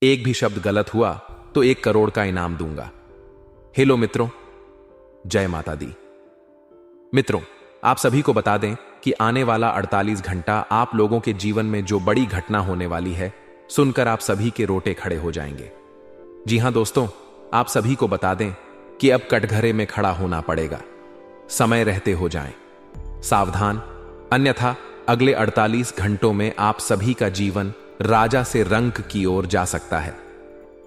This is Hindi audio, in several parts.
एक भी शब्द गलत हुआ तो 1 करोड़ का इनाम दूंगा। हेलो मित्रों, जय माता दी। मित्रों, आप सभी को बता दें कि आने वाला 48 घंटा आप लोगों के जीवन में जो बड़ी घटना होने वाली है, सुनकर आप सभी के रोटे खड़े हो जाएंगे। जी हां दोस्तों, आप सभी को बता दें कि अब कटघरे में खड़ा होना पड़ेगा। समय रहते हो जाएं सावधान, अन्यथा अगले 48 घंटों में आप सभी का जीवन राजा से रंक की ओर जा सकता है।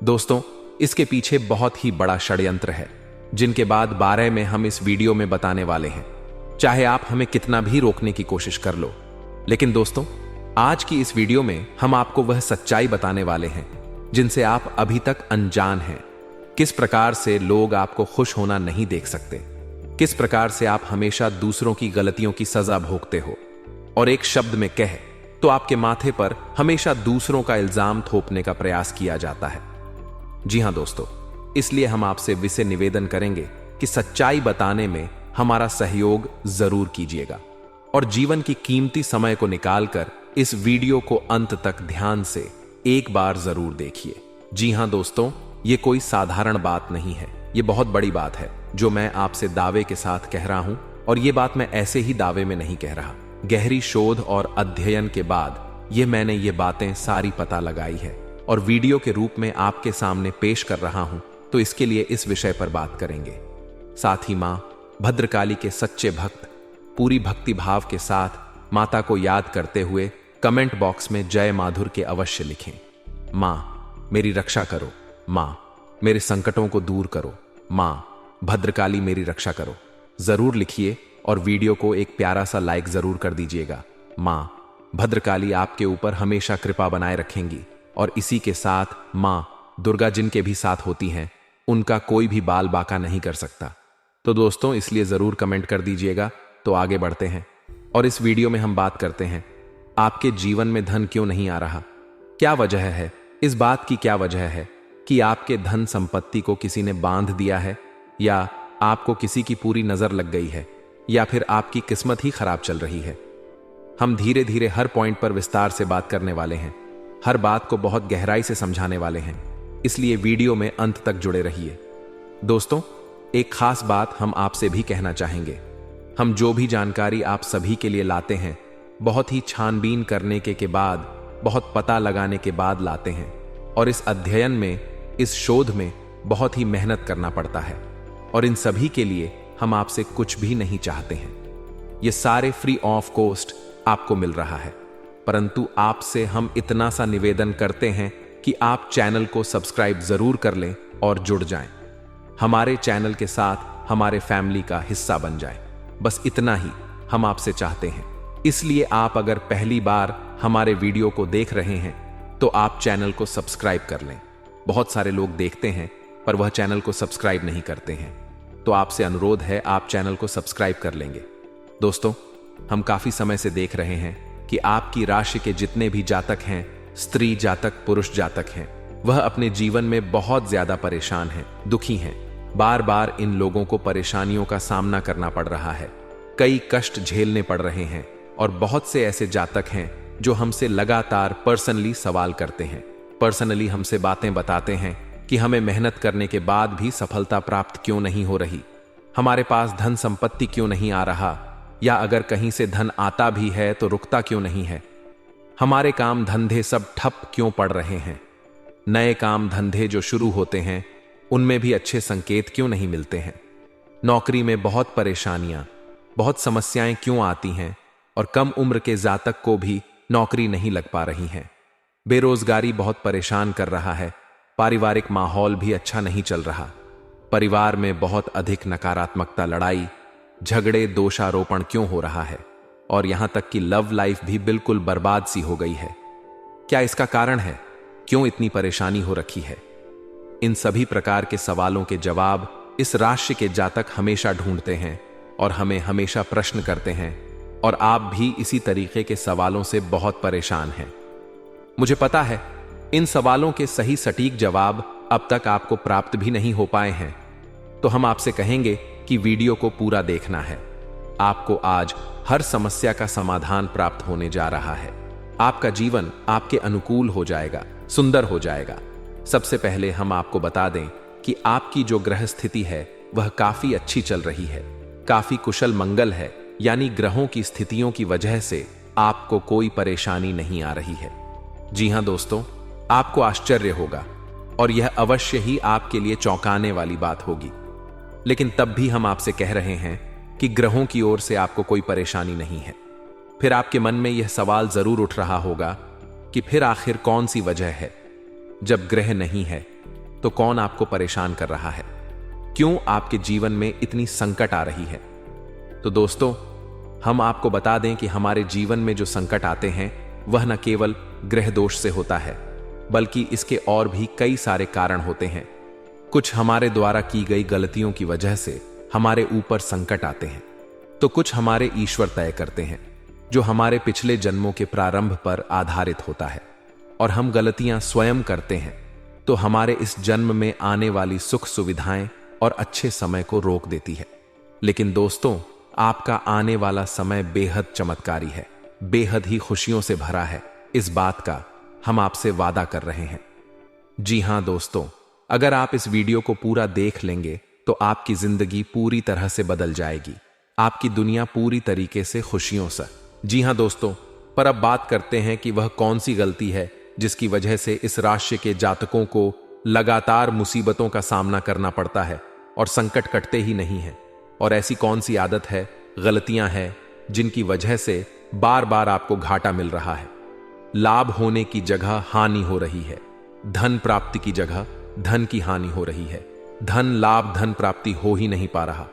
दोस्तों, इसके पीछे बहुत ही बड़ा षड्यंत्र है, जिनके बाद 12 में हम इस वीडियो में बताने वाले हैं। चाहे आप हमें कितना भी रोकने की कोशिश कर लो, लेकिन दोस्तों, आज की इस वीडियो में हम आपको वह सच्चाई बताने वाले हैं जिनसे आप अभी तक अनजान हैं। किस प्रकार से लोग आपको खुश होना नहीं देख सकते, किस प्रकार से आप हमेशा दूसरों की गलतियों की सजा भोगते हो, और एक शब्द में कहे तो आपके माथे पर हमेशा दूसरों का इल्जाम थोपने का प्रयास किया जाता है। जी हां दोस्तों, इसलिए हम आपसे विशेष निवेदन करेंगे कि सच्चाई बताने में हमारा सहयोग जरूर कीजिएगा और जीवन की कीमती समय को निकालकर इस वीडियो को अंत तक ध्यान से एक बार जरूर देखिए। जी हां दोस्तों, ये कोई साधारण बात नहीं है, ये बहुत बड़ी बात है जो मैं आपसे दावे के साथ कह रहा हूं, और ये बात मैं ऐसे ही दावे में नहीं कह रहा। गहरी शोध और अध्ययन के बाद मैंने ये बातें सारी पता लगाई है और वीडियो के रूप में आपके सामने पेश कर रहा हूं, तो इसके लिए इस विषय पर बात करेंगे। साथ ही मां भद्रकाली के सच्चे भक्त पूरी भक्ति भाव के साथ माता को याद करते हुए कमेंट बॉक्स में जय माधुर के अवश्य लिखें। मां मेरी रक्षा करो, मां मेरे संकटों को दूर करो, मां भद्रकाली मेरी रक्षा करो, जरूर लिखिए और वीडियो को एक प्यारा सा लाइक जरूर कर दीजिएगा। मां भद्रकाली आपके ऊपर हमेशा कृपा बनाए रखेंगी, और इसी के साथ मां दुर्गा जिनके भी साथ होती हैं, उनका कोई भी बाल बाका नहीं कर सकता। तो दोस्तों, इसलिए जरूर कमेंट कर दीजिएगा। तो आगे बढ़ते हैं और इस वीडियो में हम बात करते हैं, आपके जीवन में धन क्यों नहीं आ रहा, क्या वजह है, इस बात की क्या वजह है कि आपके धन संपत्ति को किसी ने बांध दिया है, या आपको किसी की पूरी नजर लग गई है, या फिर आपकी किस्मत ही खराब चल रही है। हम धीरे धीरे हर पॉइंट पर विस्तार से बात करने वाले हैं, हर बात को बहुत गहराई से समझाने वाले हैं, इसलिए वीडियो में अंत तक जुड़े रहिए। दोस्तों, एक खास बात हम आपसे भी कहना चाहेंगे। हम जो भी जानकारी आप सभी के लिए लाते हैं, बहुत ही छानबीन करने के बाद, बहुत पता लगाने के बाद लाते हैं, और इस अध्ययन में, इस शोध में बहुत ही मेहनत करना पड़ता है, और इन सभी के लिए हम आपसे कुछ भी नहीं चाहते हैं। ये सारे फ्री ऑफ कॉस्ट आपको मिल रहा है, परंतु आपसे हम इतना सा निवेदन करते हैं कि आप चैनल को सब्सक्राइब जरूर कर लें और जुड़ जाएं, हमारे चैनल के साथ हमारे फैमिली का हिस्सा बन जाएं। बस इतना ही हम आपसे चाहते हैं। इसलिए आप अगर पहली बार हमारे वीडियो को देख रहे हैं तो आप चैनल को सब्सक्राइब कर लें। बहुत सारे लोग देखते हैं पर वह चैनल को सब्सक्राइब नहीं करते हैं, तो आपसे अनुरोध है आप चैनल को सब्सक्राइब कर लेंगे। दोस्तों, हम काफी समय से देख रहे हैं कि आपकी राशि के जितने भी जातक हैं, स्त्री जातक, पुरुष जातक हैं, वह अपने जीवन में बहुत ज्यादा परेशान हैं, दुखी हैं। बार बार इन लोगों को परेशानियों का सामना करना पड़ रहा है, कई कष्ट झेलने पड़ रहे हैं, और बहुत से ऐसे जातक हैं जो हमसे लगातार पर्सनली सवाल करते हैं, पर्सनली हमसे बातें बताते हैं कि हमें मेहनत करने के बाद भी सफलता प्राप्त क्यों नहीं हो रही, हमारे पास धन संपत्ति क्यों नहीं आ रहा, या अगर कहीं से धन आता भी है तो रुकता क्यों नहीं है, हमारे काम धंधे सब ठप क्यों पड़ रहे हैं, नए काम धंधे जो शुरू होते हैं उनमें भी अच्छे संकेत क्यों नहीं मिलते हैं, नौकरी में बहुत परेशानियां, बहुत समस्याएं क्यों आती हैं, और कम उम्र के जातक को भी नौकरी नहीं लग पा रही है, बेरोजगारी बहुत परेशान कर रहा है, पारिवारिक माहौल भी अच्छा नहीं चल रहा, परिवार में बहुत अधिक नकारात्मकता, लड़ाई झगड़े, दोषारोपण क्यों हो रहा है, और यहां तक कि लव लाइफ भी बिल्कुल बर्बाद सी हो गई है। क्या इसका कारण है, क्यों इतनी परेशानी हो रखी है? इन सभी प्रकार के सवालों के जवाब इस राशि के जातक हमेशा ढूंढते हैं और हमें हमेशा प्रश्न करते हैं, और आप भी इसी तरीके के सवालों से बहुत परेशान हैं। मुझे पता है इन सवालों के सही सटीक जवाब अब तक आपको प्राप्त भी नहीं हो पाए हैं, तो हम आपसे कहेंगे कि वीडियो को पूरा देखना है। आपको आज हर समस्या का समाधान प्राप्त होने जा रहा है। आपका जीवन आपके अनुकूल हो जाएगा, सुंदर हो जाएगा। सबसे पहले हम आपको बता दें कि आपकी जो ग्रह स्थिति है वह काफी अच्छी चल रही है, काफी कुशल मंगल है, यानी ग्रहों की स्थितियों की वजह से आपको कोई परेशानी नहीं आ रही है। जी हां दोस्तों, आपको आश्चर्य होगा और यह अवश्य ही आपके लिए चौंकाने वाली बात होगी, लेकिन तब भी हम आपसे कह रहे हैं कि ग्रहों की ओर से आपको कोई परेशानी नहीं है। फिर आपके मन में यह सवाल जरूर उठ रहा होगा कि फिर आखिर कौन सी वजह है? जब ग्रह नहीं है तो कौन आपको परेशान कर रहा है? क्यों आपके जीवन में इतनी संकट आ रही है? तो दोस्तों, हम आपको बता दें कि हमारे जीवन में जो संकट आते हैं वह न केवल ग्रह दोष से होता है, बल्कि इसके और भी कई सारे कारण होते हैं। कुछ हमारे द्वारा की गई गलतियों की वजह से हमारे ऊपर संकट आते हैं, तो कुछ हमारे ईश्वर तय करते हैं, जो हमारे पिछले जन्मों के प्रारंभ पर आधारित होता है। और हम गलतियां स्वयं करते हैं तो हमारे इस जन्म में आने वाली सुख सुविधाएं और अच्छे समय को रोक देती है। लेकिन दोस्तों, आपका आने वाला समय बेहद चमत्कारी है, बेहद ही खुशियों से भरा है। इस बात का हम आपसे वादा कर रहे हैं। जी हां दोस्तों, अगर आप इस वीडियो को पूरा देख लेंगे तो आपकी जिंदगी पूरी तरह से बदल जाएगी, आपकी दुनिया पूरी तरीके से खुशियों से। जी हां दोस्तों, पर अब बात करते हैं कि वह कौन सी गलती है जिसकी वजह से इस राशि के जातकों को लगातार मुसीबतों का सामना करना पड़ता है और संकट कटते ही नहीं है। और ऐसी कौन सी आदत है, गलतियां हैं जिनकी वजह से बार बार आपको घाटा मिल रहा है, लाभ होने की जगह हानि हो रही है, धन प्राप्ति की जगह धन की हानि हो रही है, धन लाभ धन प्राप्ति हो ही नहीं पा रहा,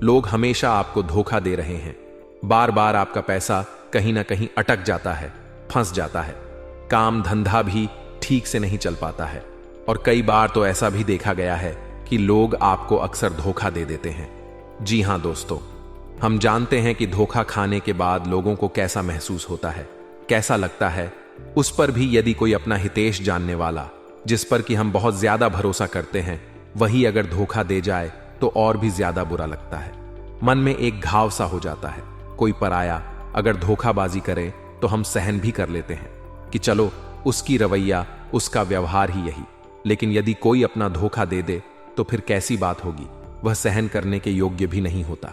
लोग हमेशा आपको धोखा दे रहे हैं, बार बार आपका पैसा कहीं ना कहीं अटक जाता है, फंस जाता है, काम धंधा भी ठीक से नहीं चल पाता है। और कई बार तो ऐसा भी देखा गया है कि लोग आपको अक्सर धोखा दे देते हैं। जी हां दोस्तों, हम जानते हैं कि धोखा खाने के बाद लोगों को कैसा महसूस होता है, कैसा लगता है। उस पर भी यदि कोई अपना हितेश जानने वाला, जिस पर कि हम बहुत ज्यादा भरोसा करते हैं, वही अगर धोखा दे जाए तो और भी ज्यादा बुरा लगता है। मन में एक घाव सा हो जाता है। कोई पराया अगर धोखाबाजी करे तो हम सहन भी कर लेते हैं कि चलो, उसकी रवैया, उसका व्यवहार ही यही। लेकिन यदि कोई अपना धोखा दे दे तो फिर कैसी बात होगी, वह सहन करने के योग्य भी नहीं होता।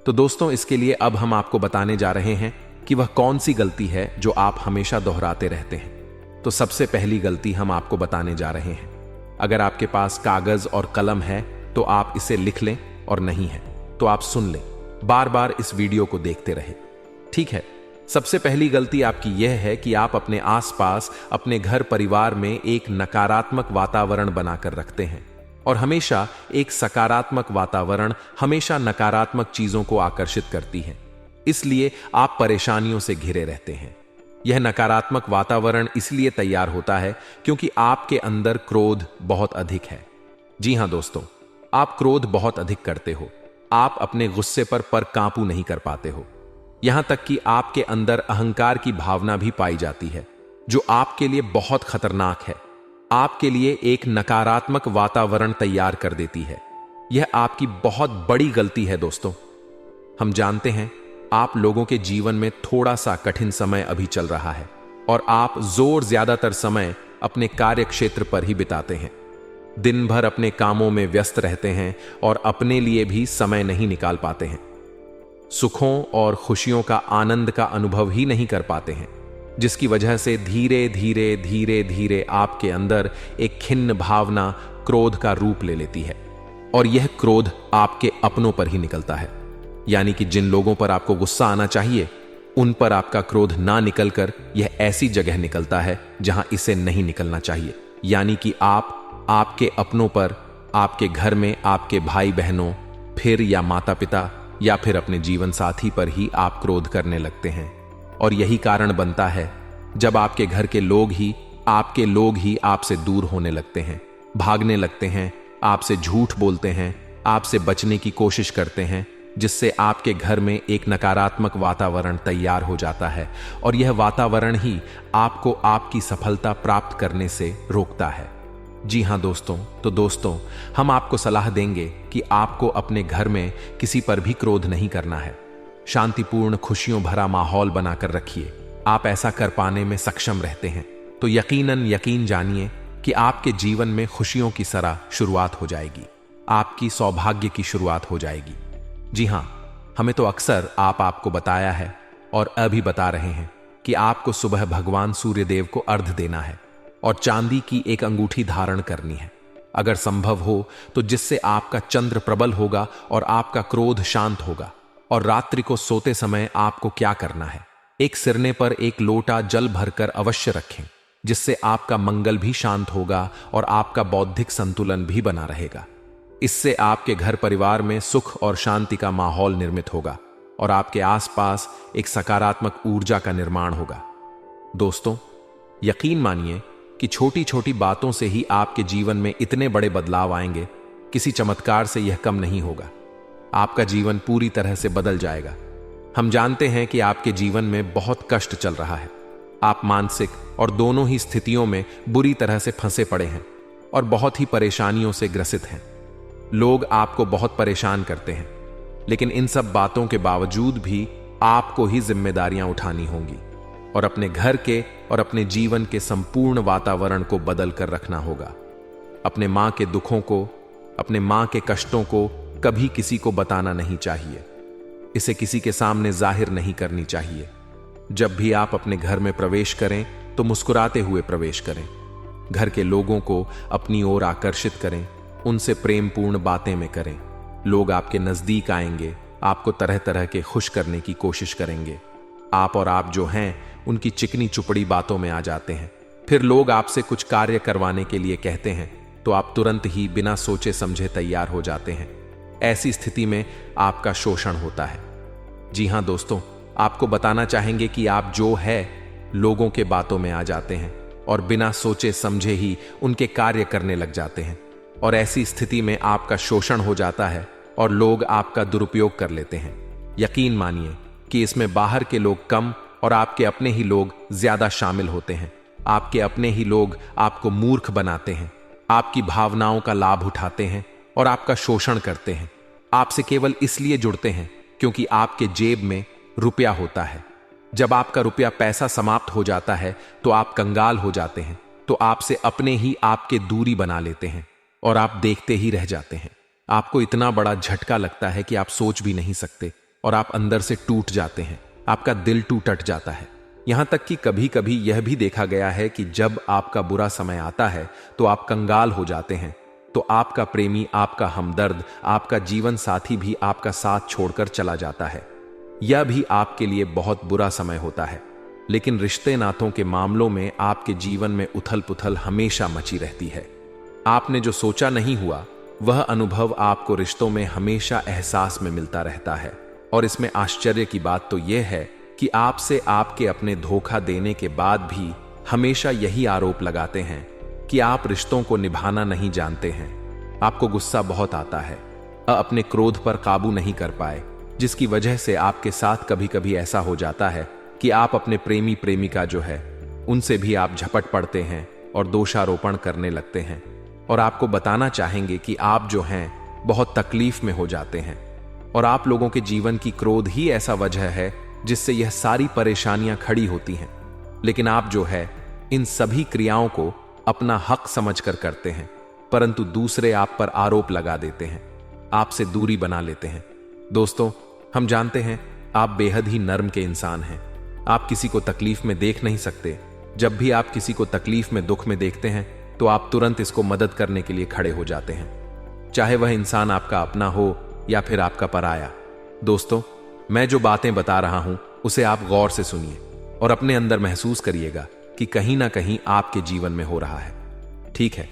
तो दोस्तों, इसके लिए अब हम आपको बताने जा रहे हैं कि वह कौन सी गलती है जो आप हमेशा दोहराते रहते हैं। तो सबसे पहली गलती हम आपको बताने जा रहे हैं। अगर आपके पास कागज और कलम है तो आप इसे लिख लें, और नहीं है तो आप सुन लें, बार बार इस वीडियो को देखते रहे, ठीक है। सबसे पहली गलती आपकी यह है कि आप अपने आसपास, अपने घर परिवार में एक नकारात्मक वातावरण बनाकर रखते हैं। और हमेशा एक सकारात्मक वातावरण हमेशा नकारात्मक चीजों को आकर्षित करती है, इसलिए आप परेशानियों से घिरे रहते हैं। यह नकारात्मक वातावरण इसलिए तैयार होता है क्योंकि आपके अंदर क्रोध बहुत अधिक है। जी हां दोस्तों, आप क्रोध बहुत अधिक करते हो, आप अपने गुस्से पर काबू नहीं कर पाते हो। यहां तक कि आपके अंदर अहंकार की भावना भी पाई जाती है, जो आपके लिए बहुत खतरनाक है, आपके लिए एक नकारात्मक वातावरण तैयार कर देती है। यह आपकी बहुत बड़ी गलती है दोस्तों। हम जानते हैं आप लोगों के जीवन में थोड़ा सा कठिन समय अभी चल रहा है और आप ज्यादातर समय अपने कार्य क्षेत्र पर ही बिताते हैं, दिन भर अपने कामों में व्यस्त रहते हैं और अपने लिए भी समय नहीं निकाल पाते हैं, सुखों और खुशियों का आनंद का अनुभव ही नहीं कर पाते हैं, जिसकी वजह से धीरे धीरे धीरे धीरे आपके अंदर एक खिन्न भावना क्रोध का रूप ले लेती है। और यह क्रोध आपके अपनों पर ही निकलता है, यानी कि जिन लोगों पर आपको गुस्सा आना चाहिए उन पर आपका क्रोध ना निकलकर यह ऐसी जगह निकलता है जहां इसे नहीं निकलना चाहिए, यानी कि आप आपके अपनों पर, आपके घर में आपके भाई बहनों, फिर या माता पिता या फिर अपने जीवन साथी पर ही आप क्रोध करने लगते हैं। और यही कारण बनता है जब आपके घर के लोग ही आपसे दूर होने लगते हैं, भागने लगते हैं, आपसे झूठ बोलते हैं, आपसे बचने की कोशिश करते हैं, जिससे आपके घर में एक नकारात्मक वातावरण तैयार हो जाता है। और यह वातावरण ही आपको आपकी सफलता प्राप्त करने से रोकता है। जी हां दोस्तों, तो दोस्तों, हम आपको सलाह देंगे कि आपको अपने घर में किसी पर भी क्रोध नहीं करना है। शांतिपूर्ण, खुशियों भरा माहौल बनाकर रखिए। आप ऐसा कर पाने में सक्षम रहते हैं तो यकीन जानिए कि आपके जीवन में खुशियों की सराह शुरुआत हो जाएगी, आपकी सौभाग्य की शुरुआत हो जाएगी। जी हां, हमें तो अक्सर आपको बताया है और अभी बता रहे हैं कि आपको सुबह भगवान सूर्यदेव को अर्घ्य देना है और चांदी की एक अंगूठी धारण करनी है, अगर संभव हो तो, जिससे आपका चंद्र प्रबल होगा और आपका क्रोध शांत होगा। और रात्रि को सोते समय आपको क्या करना है, एक सिरने पर एक लोटा जल भरकर अवश्य रखें, जिससे आपका मंगल भी शांत होगा और आपका बौद्धिक संतुलन भी बना रहेगा। इससे आपके घर परिवार में सुख और शांति का माहौल निर्मित होगा और आपके आसपास एक सकारात्मक ऊर्जा का निर्माण होगा। दोस्तों, यकीन मानिए कि छोटी छोटी बातों से ही आपके जीवन में इतने बड़े बदलाव आएंगे, किसी चमत्कार से यह कम नहीं होगा। आपका जीवन पूरी तरह से बदल जाएगा। हम जानते हैं कि आपके जीवन में बहुत कष्ट चल रहा है, आप मानसिक और दोनों ही स्थितियों में बुरी तरह से फंसे पड़े हैं और बहुत ही परेशानियों से ग्रसित हैं। लोग आपको बहुत परेशान करते हैं, लेकिन इन सब बातों के बावजूद भी आपको ही जिम्मेदारियां उठानी होंगी और अपने घर के और अपने जीवन के संपूर्ण वातावरण को बदल कर रखना होगा। अपने मां के दुखों को, अपने मां के कष्टों को कभी किसी को बताना नहीं चाहिए, इसे किसी के सामने जाहिर नहीं करनी चाहिए। जब भी आप अपने घर में प्रवेश करें तो मुस्कुराते हुए प्रवेश करें, घर के लोगों को अपनी ओर आकर्षित करें, उनसे प्रेमपूर्ण बातें में करें। लोग आपके नजदीक आएंगे, आपको तरह तरह के खुश करने की कोशिश करेंगे। आप जो हैं उनकी चिकनी चुपड़ी बातों में आ जाते हैं। फिर लोग आपसे कुछ कार्य करवाने के लिए कहते हैं तो आप तुरंत ही बिना सोचे समझे तैयार हो जाते हैं। ऐसी स्थिति में आपका शोषण होता है। जी हां दोस्तों, आपको बताना चाहेंगे कि आप जो है लोगों के बातों में आ जाते हैं और बिना सोचे समझे ही उनके कार्य करने लग जाते हैं और ऐसी स्थिति में आपका शोषण हो जाता है और लोग आपका दुरुपयोग कर लेते हैं। यकीन मानिए कि इसमें बाहर के लोग कम और आपके अपने ही लोग ज्यादा शामिल होते हैं। आपके अपने ही लोग आपको मूर्ख बनाते हैं, आपकी भावनाओं का लाभ उठाते हैं और आपका शोषण करते हैं। आपसे केवल इसलिए जुड़ते हैं क्योंकि आपके जेब में रुपया होता है। जब आपका रुपया पैसा समाप्त हो जाता है तो आप कंगाल हो जाते हैं, तो आपसे अपने ही आपके दूरी बना लेते हैं और आप देखते ही रह जाते हैं। आपको इतना बड़ा झटका लगता है कि आप सोच भी नहीं सकते और आप अंदर से टूट जाते हैं, आपका दिल टूट जाता है। यहां तक कि कभी कभी यह भी देखा गया है कि जब आपका बुरा समय आता है तो आप कंगाल हो जाते हैं, तो आपका प्रेमी, आपका हमदर्द, आपका जीवन साथी भी आपका साथ छोड़कर चला जाता है। यह भी आपके लिए बहुत बुरा समय होता है। लेकिन रिश्ते नातों के मामलों में आपके जीवन में उथल पुथल हमेशा मची रहती है। आपने जो सोचा नहीं हुआ वह अनुभव आपको रिश्तों में हमेशा एहसास में मिलता रहता है। और इसमें आश्चर्य की बात तो यह है कि आपसे आपके अपने धोखा देने के बाद भी हमेशा यही आरोप लगाते हैं कि आप रिश्तों को निभाना नहीं जानते हैं। आपको गुस्सा बहुत आता है, अपने क्रोध पर काबू नहीं कर पाए, जिसकी वजह से आपके साथ कभी कभी ऐसा हो जाता है कि आप अपने प्रेमी प्रेमिका जो है उनसे भी आप झपट पड़ते हैं और दोषारोपण करने लगते हैं और आपको बताना चाहेंगे कि आप जो हैं बहुत तकलीफ में हो जाते हैं और आप लोगों के जीवन की क्रोध ही ऐसा वजह है जिससे यह सारी परेशानियां खड़ी होती हैं। लेकिन आप जो है इन सभी क्रियाओं को अपना हक समझकर करते हैं, परंतु दूसरे आप पर आरोप लगा देते हैं, आपसे दूरी बना लेते हैं। दोस्तों, हम जानते हैं आप बेहद ही नर्म के इंसान हैं। आप किसी को तकलीफ में देख नहीं सकते। जब भी आप किसी को तकलीफ में, दुख में देखते हैं तो आप तुरंत इसको मदद करने के लिए खड़े हो जाते हैं, चाहे वह इंसान आपका अपना हो या फिर आपका पराया। दोस्तों, मैं जो बातें बता रहा हूं उसे आप गौर से सुनिए और अपने अंदर महसूस करिएगा कि कहीं ना कहीं आपके जीवन में हो रहा है। ठीक है,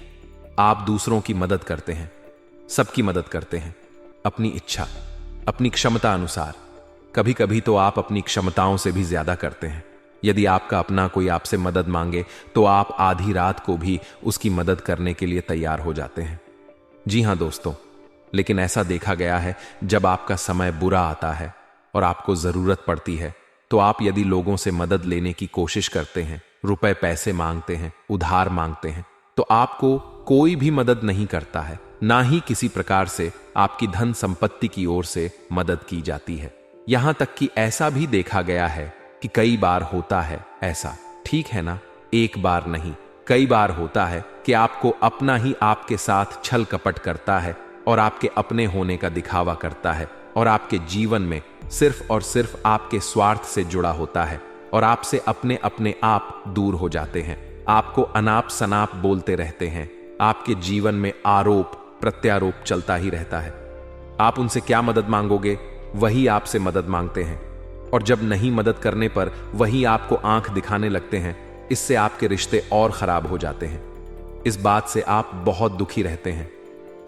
आप दूसरों की मदद करते हैं, सबकी मदद करते हैं, अपनी इच्छा, अपनी क्षमता अनुसार। कभी कभी तो आप अपनी क्षमताओं से भी ज्यादा करते हैं। यदि आपका अपना कोई आपसे मदद मांगे तो आप आधी रात को भी उसकी मदद करने के लिए तैयार हो जाते हैं। जी हां दोस्तों, लेकिन ऐसा देखा गया है जब आपका समय बुरा आता है और आपको जरूरत पड़ती है तो आप यदि लोगों से मदद लेने की कोशिश करते हैं, रुपए पैसे मांगते हैं, उधार मांगते हैं, तो आपको कोई भी मदद नहीं करता है, ना ही किसी प्रकार से आपकी धन संपत्ति की ओर से मदद की जाती है। यहां तक कि ऐसा भी देखा गया है कि कई बार होता है ऐसा, ठीक है ना, एक बार नहीं कई बार होता है कि आपको अपना ही आपके साथ छल कपट करता है और आपके अपने होने का दिखावा करता है और आपके जीवन में सिर्फ और सिर्फ आपके स्वार्थ से जुड़ा होता है और आपसे अपने अपने आप दूर हो जाते हैं। आपको अनाप शनाप बोलते रहते हैं। आपके जीवन में आरोप प्रत्यारोप चलता ही रहता है। आप उनसे क्या मदद मांगोगे, वही आपसे मदद मांगते हैं, और जब नहीं मदद करने पर वही आपको आंख दिखाने लगते हैं। इससे आपके रिश्ते और खराब हो जाते हैं। इस बात से आप बहुत दुखी रहते हैं।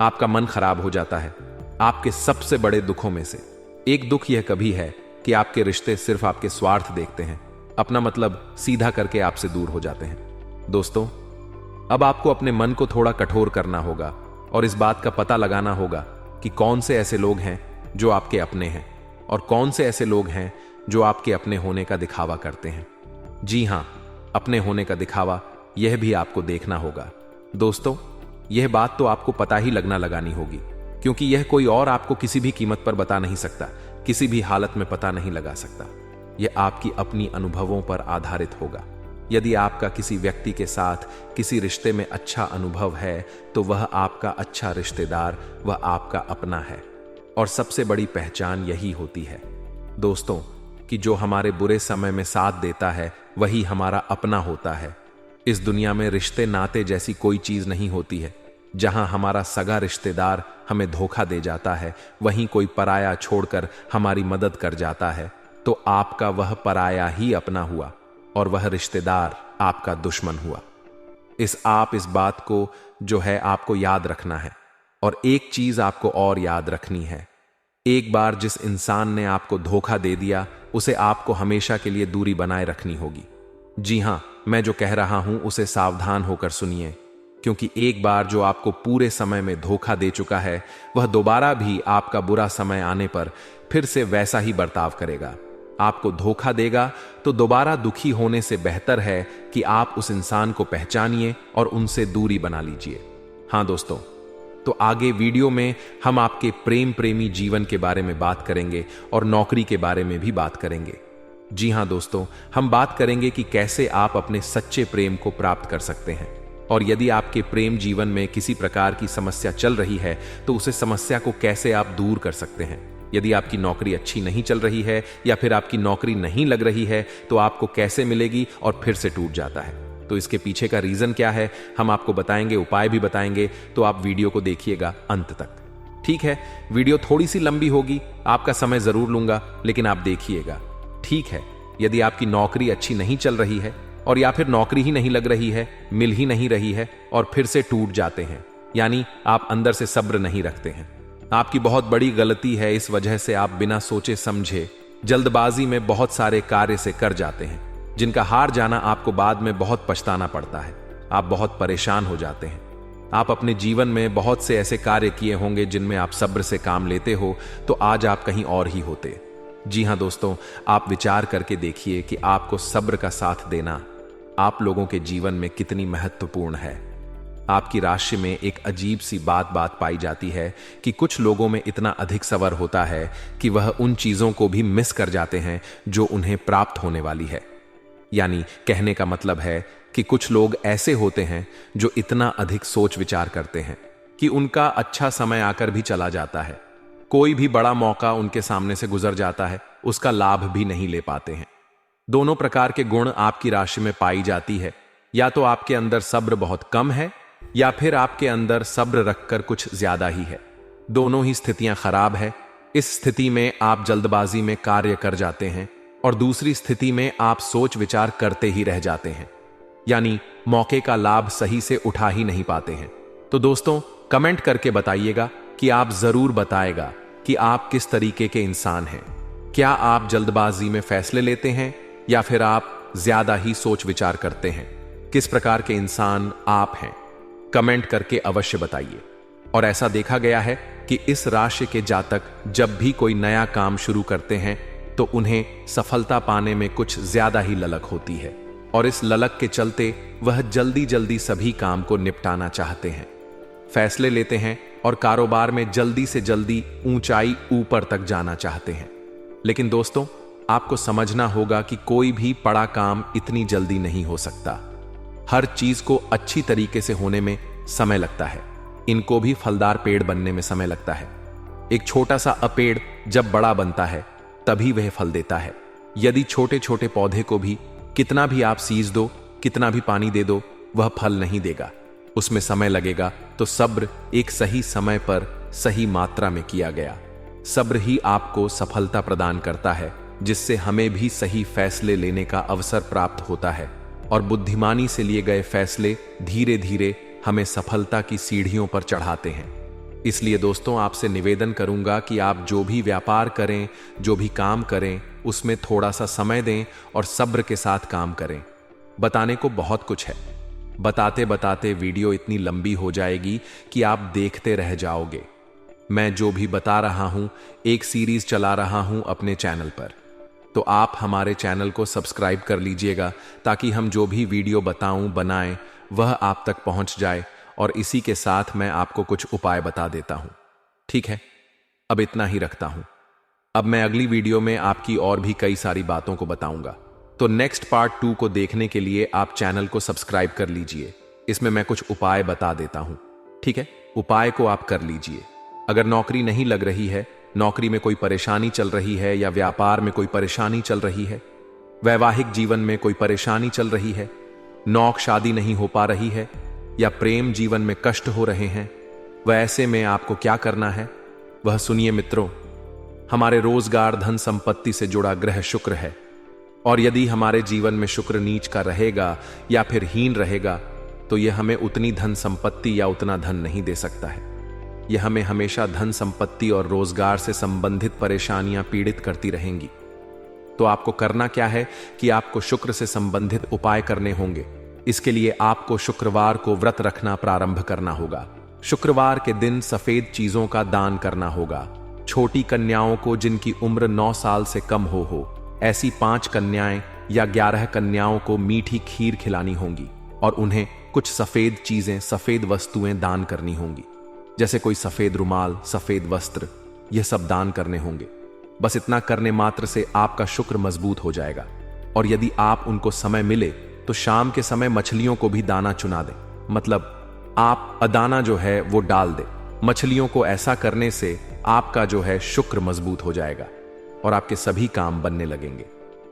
आपका मन खराब हो जाता है। आपके सबसे बड़े दुखों में से एक दुख यह कभी है कि आपके रिश्ते सिर्फ आपके स्वार्थ देखते हैं, अपना मतलब सीधा करके आपसे दूर हो जाते हैं। दोस्तों, अब आपको अपने मन को थोड़ा कठोर करना होगा और इस बात का पता लगाना होगा कि कौन से ऐसे लोग हैं जो आपके अपने हैं और कौन से ऐसे लोग हैं जो आपके अपने होने का दिखावा करते हैं। जी हां, अपने होने का दिखावा यह भी आपको देखना होगा। दोस्तों, यह बात तो आपको पता ही लगानी होगी, क्योंकि यह कोई और आपको किसी भी कीमत पर बता नहीं सकता, किसी भी हालत में पता नहीं लगा सकता। यह आपकी अपनी अनुभवों पर आधारित होगा। यदि आपका किसी व्यक्ति के साथ किसी रिश्ते में अच्छा अनुभव है तो वह आपका अच्छा रिश्तेदार, वह आपका अपना है। और सबसे बड़ी पहचान यही होती है दोस्तों, कि जो हमारे बुरे समय में साथ देता है वही हमारा अपना होता है। इस दुनिया में रिश्ते नाते जैसी कोई चीज नहीं होती है। जहां हमारा सगा रिश्तेदार हमें धोखा दे जाता है, वहीं कोई पराया छोड़कर हमारी मदद कर जाता है, तो आपका वह पराया ही अपना हुआ और वह रिश्तेदार आपका दुश्मन हुआ। इस बात को जो है आपको याद रखना है। और एक चीज आपको और याद रखनी है, एक बार जिस इंसान ने आपको धोखा दे दिया उसे आपको हमेशा के लिए दूरी बनाए रखनी होगी। जी हां, मैं जो कह रहा हूं उसे सावधान होकर सुनिए, क्योंकि एक बार जो आपको पूरे समय में धोखा दे चुका है वह दोबारा भी आपका बुरा समय आने पर फिर से वैसा ही बर्ताव करेगा। आपको धोखा देगा तो दोबारा दुखी होने से बेहतर है कि आप उस इंसान को पहचानिए और उनसे दूरी बना लीजिए। हां दोस्तों, तो आगे वीडियो में हम आपके प्रेमी जीवन के बारे में बात करेंगे और नौकरी के बारे में भी बात करेंगे। जी हां दोस्तों, हम बात करेंगे कि कैसे आप अपने सच्चे प्रेम को प्राप्त कर सकते हैं। और यदि आपके प्रेम जीवन में किसी प्रकार की समस्या चल रही है तो उसे समस्या को कैसे आप दूर कर सकते हैं। यदि आपकी नौकरी अच्छी नहीं चल रही है या फिर आपकी नौकरी नहीं लग रही है तो आपको कैसे मिलेगी और फिर से टूट जाता है, तो इसके पीछे का रीजन क्या है हम आपको बताएंगे, उपाय भी बताएंगे। तो आप वीडियो को देखिएगा अंत तक। ठीक है, वीडियो थोड़ी सी लंबी होगी, आपका समय जरूर लूंगा, लेकिन आप देखिएगा। ठीक है, यदि आपकी नौकरी अच्छी नहीं चल रही है और या फिर नौकरी ही नहीं लग रही है, मिल ही नहीं रही है और फिर से टूट जाते हैं, यानी आप अंदर से सब्र नहीं रखते हैं। आपकी बहुत बड़ी गलती है। इस वजह से आप बिना सोचे समझे जल्दबाजी में बहुत सारे कार्य से कर जाते हैं, जिनका हार जाना आपको बाद में बहुत पछताना पड़ता है। आप बहुत परेशान हो जाते हैं। आप अपने जीवन में बहुत से ऐसे कार्य किए होंगे जिनमें आप सब्र से काम लेते हो, तो आज आप कहीं और ही होते। जी हां दोस्तों, आप विचार करके देखिए कि आपको सब्र का साथ देना आप लोगों के जीवन में कितनी महत्वपूर्ण है। आपकी राशि में एक अजीब सी बात पाई जाती है कि कुछ लोगों में इतना अधिक सब्र होता है कि वह उन चीजों को भी मिस कर जाते हैं जो उन्हें प्राप्त होने वाली है। यानी कहने का मतलब है कि कुछ लोग ऐसे होते हैं जो इतना अधिक सोच विचार करते हैं कि उनका अच्छा समय आकर भी चला जाता है। कोई भी बड़ा मौका उनके सामने से गुजर जाता है, उसका लाभ भी नहीं ले पाते हैं। दोनों प्रकार के गुण आपकी राशि में पाई जाती है। या तो आपके अंदर सब्र बहुत कम है या फिर आपके अंदर सब्र रखकर कुछ ज्यादा ही है। दोनों ही स्थितियां खराब है। इस स्थिति में आप जल्दबाजी में कार्य कर जाते हैं और दूसरी स्थिति में आप सोच विचार करते ही रह जाते हैं, यानी मौके का लाभ सही से उठा ही नहीं पाते हैं। तो दोस्तों, कमेंट करके बताइएगा कि आप जरूर बताएगा कि आप किस तरीके के इंसान हैं। क्या आप जल्दबाजी में फैसले लेते हैं या फिर आप ज्यादा ही सोच विचार करते हैं? किस प्रकार के इंसान आप हैं? कमेंट करके अवश्य बताइए। और ऐसा देखा गया है कि इस राशि के जातक जब भी कोई नया काम शुरू करते हैं तो उन्हें सफलता पाने में कुछ ज्यादा ही ललक होती है और इस ललक के चलते वह जल्दी जल्दी सभी काम को निपटाना चाहते हैं, फैसले लेते हैं और कारोबार में जल्दी से जल्दी ऊंचाई ऊपर तक जाना चाहते हैं। लेकिन दोस्तों, आपको समझना होगा कि कोई भी बड़ा काम इतनी जल्दी नहीं हो सकता। हर चीज को अच्छी तरीके से होने में समय लगता है। इनको भी फलदार पेड़ बनने में समय लगता है। एक छोटा सा पेड़ जब बड़ा बनता है तभी वह फल देता है। यदि छोटे छोटे पौधे को भी कितना भी आप सींच दो, कितना भी पानी दे दो, वह फल नहीं देगा। उसमें समय लगेगा। तो सब्र एक सही समय पर सही मात्रा में किया गया सब्र ही आपको सफलता प्रदान करता है, जिससे हमें भी सही फैसले लेने का अवसर प्राप्त होता है और बुद्धिमानी से लिए गए फैसले धीरे धीरे हमें सफलता की सीढ़ियों पर चढ़ाते हैं। इसलिए दोस्तों, आपसे निवेदन करूंगा कि आप जो भी व्यापार करें, जो भी काम करें, उसमें थोड़ा सा समय दें और सब्र के साथ काम करें। बताने को बहुत कुछ है। बताते बताते वीडियो इतनी लंबी हो जाएगी कि आप देखते रह जाओगे। मैं जो भी बता रहा हूं, एक सीरीज चला रहा हूं अपने चैनल पर, तो आप हमारे चैनल को सब्सक्राइब कर लीजिएगा ताकि हम जो भी वीडियो बनाएं वह आप तक पहुंच जाए। और इसी के साथ मैं आपको कुछ उपाय बता देता हूं। ठीक है, अब इतना ही रखता हूं। अब मैं अगली वीडियो में आपकी और भी कई सारी बातों को बताऊंगा। तो नेक्स्ट पार्ट 2 को देखने के लिए आप चैनल को सब्सक्राइब कर लीजिए। इसमें मैं कुछ उपाय बता देता हूं। ठीक है, उपाय को आप कर लीजिए। अगर नौकरी नहीं लग रही है, नौकरी में कोई परेशानी चल रही है, या व्यापार में कोई परेशानी चल रही है, वैवाहिक जीवन में कोई परेशानी चल रही है, नौक शादी नहीं हो पा रही है, या प्रेम जीवन में कष्ट हो रहे हैं, वह ऐसे में आपको क्या करना है वह सुनिए मित्रों। हमारे रोजगार, धन संपत्ति से जुड़ा ग्रह शुक्र है, और यदि हमारे जीवन में शुक्र नीच का रहेगा या फिर हीन रहेगा तो यह हमें उतनी धन संपत्ति या उतना धन नहीं दे सकता है। यह हमें हमेशा धन संपत्ति और रोजगार से संबंधित परेशानियां पीड़ित करती रहेंगी। तो आपको करना क्या है कि आपको शुक्र से संबंधित उपाय करने होंगे। इसके लिए आपको शुक्रवार को व्रत रखना प्रारंभ करना होगा। शुक्रवार के दिन सफेद चीजों का दान करना होगा। छोटी कन्याओं को जिनकी उम्र 9 साल से कम हो ऐसी 5 कन्याएं या 11 कन्याओं को मीठी खीर खिलानी होंगी और उन्हें कुछ सफेद चीजें, सफेद वस्तुएं दान करनी होंगी, जैसे कोई सफेद रुमाल, सफेद वस्त्र, यह सब दान करने होंगे। बस इतना करने मात्र से आपका शुक्र मजबूत हो जाएगा। और यदि आप उनको समय मिले तो शाम के समय मछलियों को भी दाना चुना दें, मतलब आप अदाना जो है वो डाल दें मछलियों को। ऐसा करने से आपका जो है शुक्र मजबूत हो जाएगा और आपके सभी काम बनने लगेंगे।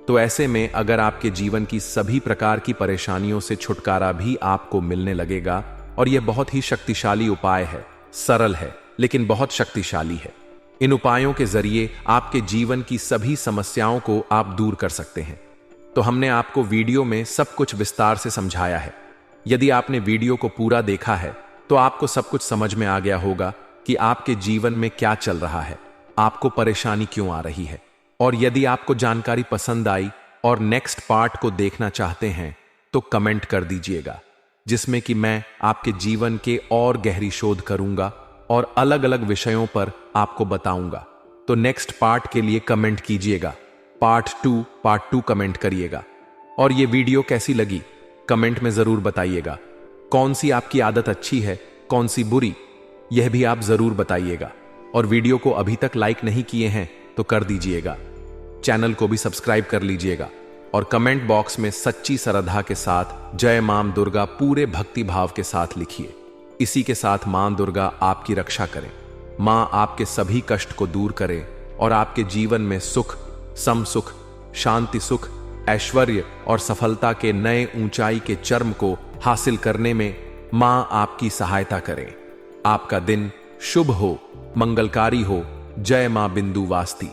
तो ऐसे में अगर आपके जीवन की सभी प्रकार की परेशानियों से छुटकारा भी आपको मिलने लगेगा। और यह बहुत ही शक्तिशाली उपाय है, सरल है लेकिन बहुत शक्तिशाली है। इन उपायों के जरिए आपके जीवन की सभी समस्याओं को आप दूर कर सकते हैं। तो हमने आपको वीडियो में सब कुछ विस्तार से समझाया है। यदि आपने वीडियो को पूरा देखा है तो आपको सब कुछ समझ में आ गया होगा कि आपके जीवन में क्या चल रहा है, आपको परेशानी क्यों आ रही है। और यदि आपको जानकारी पसंद आई और नेक्स्ट पार्ट को देखना चाहते हैं तो कमेंट कर दीजिएगा, जिसमें कि मैं आपके जीवन के और गहरी शोध करूंगा और अलग अलग विषयों पर आपको बताऊंगा। तो नेक्स्ट पार्ट के लिए कमेंट कीजिएगा, पार्ट 2 कमेंट करिएगा। और ये वीडियो कैसी लगी कमेंट में जरूर बताइएगा। कौन सी आपकी आदत अच्छी है, कौन सी बुरी, यह भी आप जरूर बताइएगा। और वीडियो को अभी तक लाइक नहीं किए हैं तो कर दीजिएगा। चैनल को भी सब्सक्राइब कर लीजिएगा और कमेंट बॉक्स में सच्ची श्रद्धा के साथ जय मां दुर्गा पूरे भक्ति भाव के साथ लिखिए। इसी के साथ मां दुर्गा आपकी रक्षा करें, मां आपके सभी कष्ट को दूर करे और आपके जीवन में सुख, सम सुख, शांति सुख, ऐश्वर्य और सफलता के नए ऊंचाई के चरम को हासिल करने में मां आपकी सहायता करें। आपका दिन शुभ हो, मंगलकारी हो। जय मां बिंदु वास्ती।